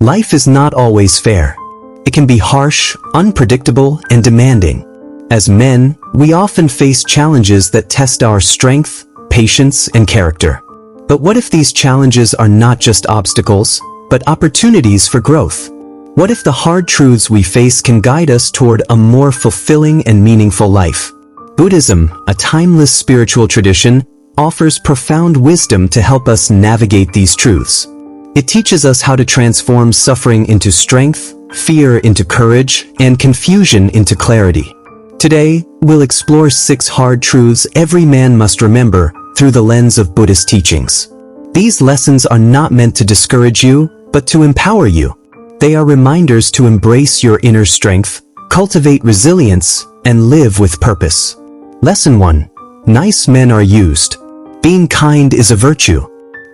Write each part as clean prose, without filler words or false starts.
Life is not always fair. It can be harsh, unpredictable, and demanding. As men, we often face challenges that test our strength, patience, and character. But what if these challenges are not just obstacles, but opportunities for growth? What if the hard truths we face can guide us toward a more fulfilling and meaningful life? Buddhism, a timeless spiritual tradition, offers profound wisdom to help us navigate these truths. It teaches us how to transform suffering into strength, fear into courage, and confusion into clarity. Today, we'll explore 6 hard truths every man must remember through the lens of Buddhist teachings. These lessons are not meant to discourage you, but to empower you. They are reminders to embrace your inner strength, cultivate resilience, and live with purpose. Lesson 1. Nice men are used. Being kind is a virtue,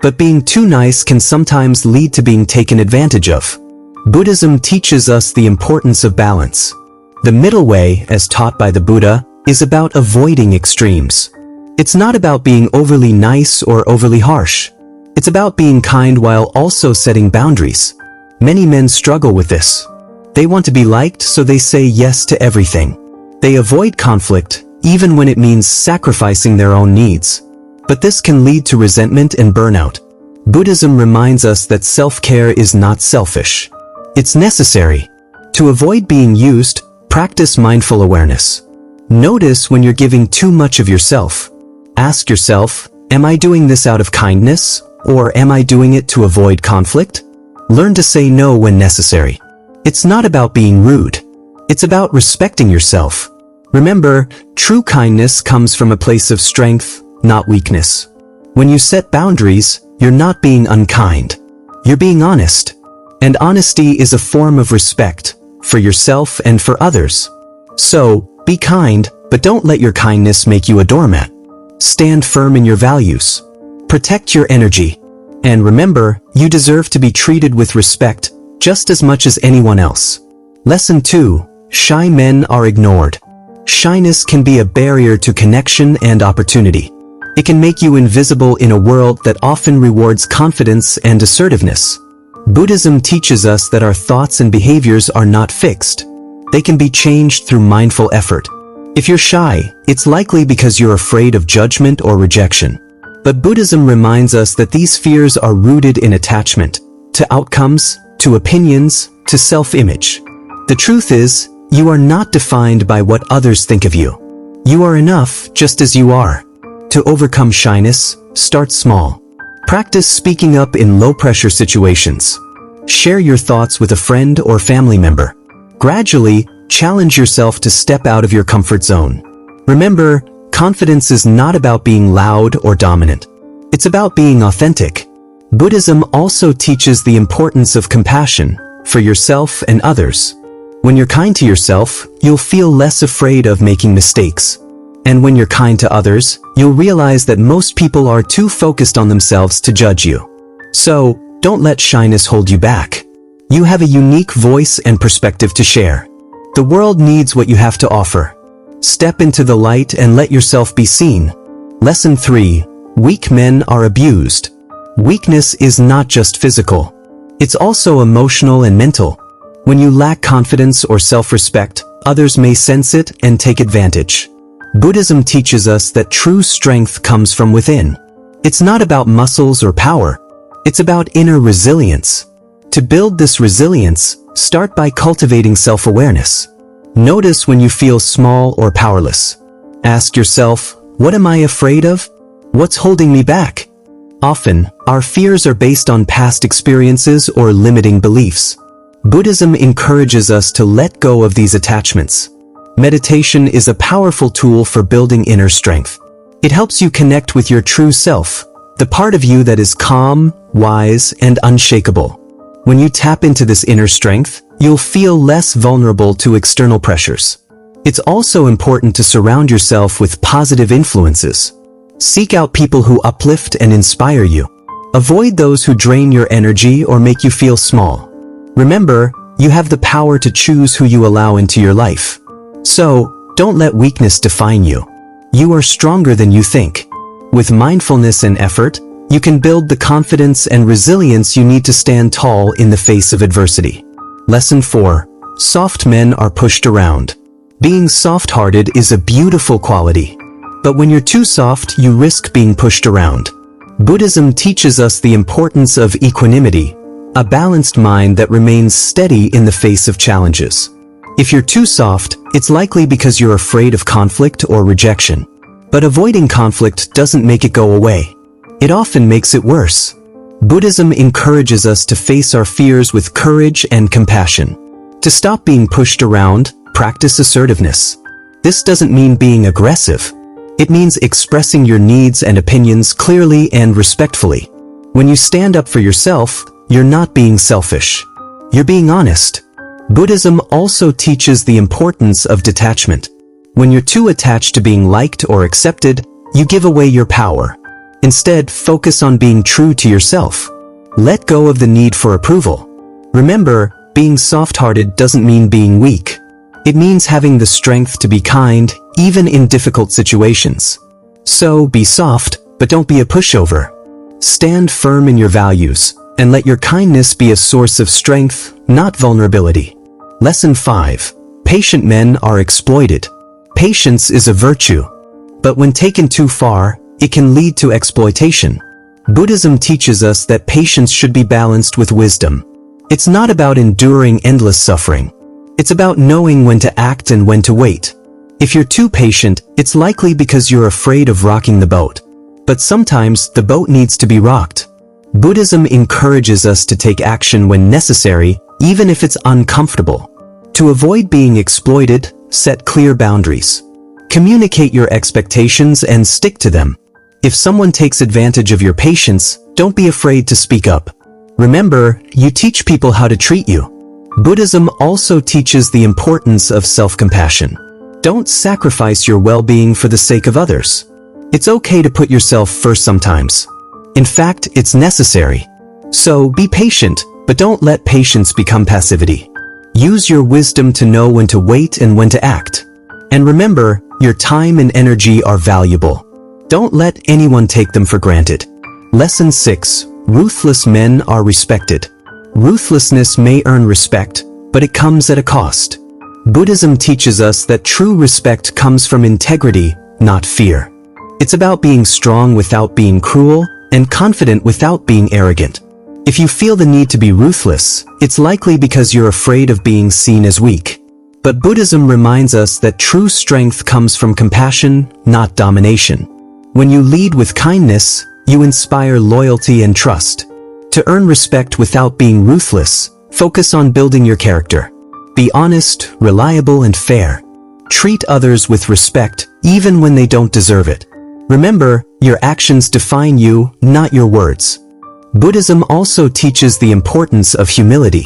but being too nice can sometimes lead to being taken advantage of. Buddhism teaches us the importance of balance. The middle way, as taught by the Buddha, is about avoiding extremes. It's not about being overly nice or overly harsh. It's about being kind while also setting boundaries. Many men struggle with this. They want to be liked, so they say yes to everything. They avoid conflict, even when it means sacrificing their own needs. But this can lead to resentment and burnout. Buddhism reminds us that self-care is not selfish. It's necessary. To avoid being used, practice mindful awareness. Notice when you're giving too much of yourself. Ask yourself, am I doing this out of kindness, or am I doing it to avoid conflict? Learn to say no when necessary. It's not about being rude. It's about respecting yourself. Remember, true kindness comes from a place of strength, not weakness. When you set boundaries, you're not being unkind. You're being honest. And honesty is a form of respect, for yourself and for others. So, be kind, but don't let your kindness make you a doormat. Stand firm in your values. Protect your energy. And remember, you deserve to be treated with respect, just as much as anyone else. Lesson 2. Shy men are ignored. Shyness can be a barrier to connection and opportunity. It can make you invisible in a world that often rewards confidence and assertiveness. Buddhism teaches us that our thoughts and behaviors are not fixed. They can be changed through mindful effort. If you're shy, it's likely because you're afraid of judgment or rejection. But Buddhism reminds us that these fears are rooted in attachment, to outcomes, to opinions, to self-image. The truth is, you are not defined by what others think of you. You are enough just as you are. To overcome shyness, start small. Practice speaking up in low-pressure situations. Share your thoughts with a friend or family member. Gradually, challenge yourself to step out of your comfort zone. Remember, confidence is not about being loud or dominant. It's about being authentic. Buddhism also teaches the importance of compassion for yourself and others. When you're kind to yourself, you'll feel less afraid of making mistakes. And when you're kind to others, you'll realize that most people are too focused on themselves to judge you. So, don't let shyness hold you back. You have a unique voice and perspective to share. The world needs what you have to offer. Step into the light and let yourself be seen. Lesson 3. Weak men are abused. Weakness is not just physical. It's also emotional and mental. When you lack confidence or self-respect, others may sense it and take advantage. Buddhism teaches us that true strength comes from within. It's not about muscles or power. It's about inner resilience. To build this resilience, start by cultivating self-awareness. Notice when you feel small or powerless. Ask yourself, what am I afraid of? What's holding me back? Often, our fears are based on past experiences or limiting beliefs. Buddhism encourages us to let go of these attachments. Meditation is a powerful tool for building inner strength. It helps you connect with your true self, the part of you that is calm, wise, and unshakable. When you tap into this inner strength, you'll feel less vulnerable to external pressures. It's also important to surround yourself with positive influences. Seek out people who uplift and inspire you. Avoid those who drain your energy or make you feel small. Remember, you have the power to choose who you allow into your life. So, don't let weakness define you. You are stronger than you think. With mindfulness and effort, you can build the confidence and resilience you need to stand tall in the face of adversity. Lesson 4. Soft men are pushed around. Being soft-hearted is a beautiful quality. But when you're too soft, you risk being pushed around. Buddhism teaches us the importance of equanimity, a balanced mind that remains steady in the face of challenges. If you're too soft, it's likely because you're afraid of conflict or rejection. But avoiding conflict doesn't make it go away. It often makes it worse. Buddhism encourages us to face our fears with courage and compassion. To stop being pushed around, practice assertiveness. This doesn't mean being aggressive. It means expressing your needs and opinions clearly and respectfully. When you stand up for yourself, you're not being selfish. You're being honest. Buddhism also teaches the importance of detachment. When you're too attached to being liked or accepted, you give away your power. Instead, focus on being true to yourself. Let go of the need for approval. Remember, being soft-hearted doesn't mean being weak. It means having the strength to be kind, even in difficult situations. So, be soft, but don't be a pushover. Stand firm in your values, and let your kindness be a source of strength, not vulnerability. Lesson 5. Patient men are exploited. Patience is a virtue. But when taken too far, it can lead to exploitation. Buddhism teaches us that patience should be balanced with wisdom. It's not about enduring endless suffering. It's about knowing when to act and when to wait. If you're too patient, it's likely because you're afraid of rocking the boat. But sometimes the boat needs to be rocked. Buddhism encourages us to take action when necessary, even if it's uncomfortable. To avoid being exploited, set clear boundaries. Communicate your expectations and stick to them. If someone takes advantage of your patience, don't be afraid to speak up. Remember, you teach people how to treat you. Buddhism also teaches the importance of self-compassion. Don't sacrifice your well-being for the sake of others. It's okay to put yourself first sometimes. In fact, it's necessary. So, be patient, but don't let patience become passivity. Use your wisdom to know when to wait and when to act. And remember, your time and energy are valuable. Don't let anyone take them for granted. Lesson 6. Ruthless men are respected. Ruthlessness may earn respect, but it comes at a cost. Buddhism teaches us that true respect comes from integrity, not fear. It's about being strong without being cruel, and confident without being arrogant. If you feel the need to be ruthless, it's likely because you're afraid of being seen as weak. But Buddhism reminds us that true strength comes from compassion, not domination. When you lead with kindness, you inspire loyalty and trust. To earn respect without being ruthless, focus on building your character. Be honest, reliable, and fair. Treat others with respect, even when they don't deserve it. Remember, your actions define you, not your words. Buddhism also teaches the importance of humility.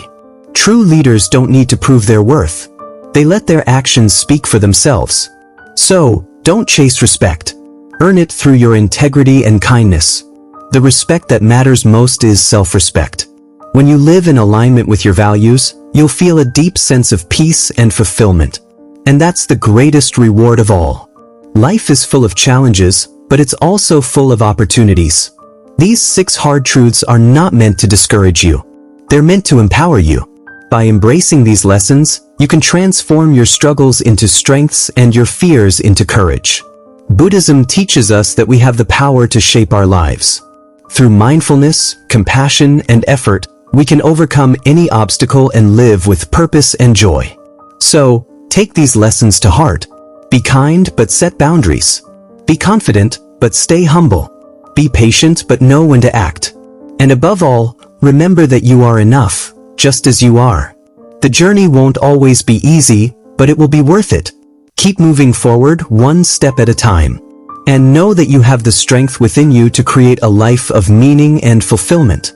True leaders don't need to prove their worth. They let their actions speak for themselves. So, don't chase respect. Earn it through your integrity and kindness. The respect that matters most is self-respect. When you live in alignment with your values, you'll feel a deep sense of peace and fulfillment. And that's the greatest reward of all. Life is full of challenges, but it's also full of opportunities. These 6 hard truths are not meant to discourage you. They're meant to empower you. By embracing these lessons, you can transform your struggles into strengths and your fears into courage. Buddhism teaches us that we have the power to shape our lives. Through mindfulness, compassion, and effort, we can overcome any obstacle and live with purpose and joy. So, take these lessons to heart. Be kind, but set boundaries. Be confident, but stay humble. Be patient, but know when to act. And above all, remember that you are enough, just as you are. The journey won't always be easy, but it will be worth it. Keep moving forward one step at a time. And know that you have the strength within you to create a life of meaning and fulfillment.